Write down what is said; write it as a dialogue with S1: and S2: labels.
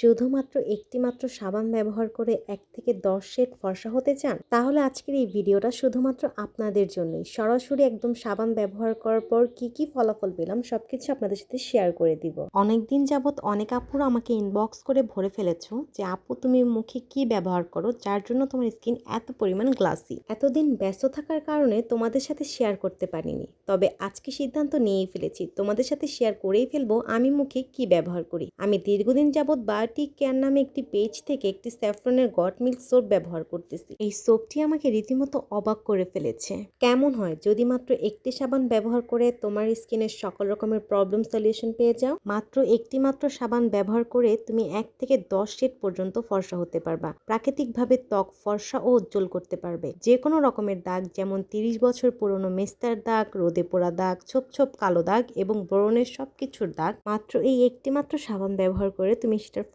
S1: শুধুমাত্র একটি মাত্র সাবান ব্যবহার করে ১ থেকে ১০ শেড ফর্সা হতে চান? তাহলে আজকের এই ভিডিওটা শুধুমাত্র আপনাদের জন্যই। সরাসরি একদম সাবান ব্যবহার করার পর কি ফলাফল পেলাম সবকিছু আপনাদের সাথে শেয়ার করে দিব। অনেকদিন যাবত অনেক আপুরা আমাকে ইনবক্স করে ভরে ফেলেছো যে আপু তুমি মুখে কি ব্যবহার করো যার জন্য তোমার স্কিন এত পরিমাণ গ্লাসি। এতদিন ব্যস্ত থাকার কারণে তোমাদের সাথে শেয়ার করতে পারিনি। তবে আজকে সিদ্ধান্ত নিয়েই ফেলেছি, তোমাদের সাথে শেয়ার করেই ফেলবো আমি মুখে কি ব্যবহার করি। আমি দীর্ঘদিন যাবত বায়োটিক কেয়ার নামে একটি পেজ থেকে একটি স্যাফরনের গট মিল্ক সোপ ব্যবহার করতেছি। এই সোপটি আমাকে রীতিমতো অবাক করে ফেলেছে। কেমন হয় যদি মাত্র একটি সাবান ব্যবহার করে তোমার স্কিনের সকল রকমের প্রবলেম সলিউশন পেয়ে যাও। মাত্র একটি মাত্র সাবান ব্যবহার করে তুমি ১ থেকে ১০ শেড পর্যন্ত ফর্সা হতে পারবা। প্রাকৃতিকভাবে ত্বক ফর্সা ও উজ্জ্বল করতে পারবে। যে কোনো রকমের দাগ, যেমন ৩০ বছর পুরনো মেস্তার দাগ, রোদে পোড়া দাগ, ছোপ ছোপ কালো দাগ এবং ব্রণের সবকিছুর দাগ, মাত্র এই একটি মাত্র সাবান ব্যবহার করে তুমি সেটার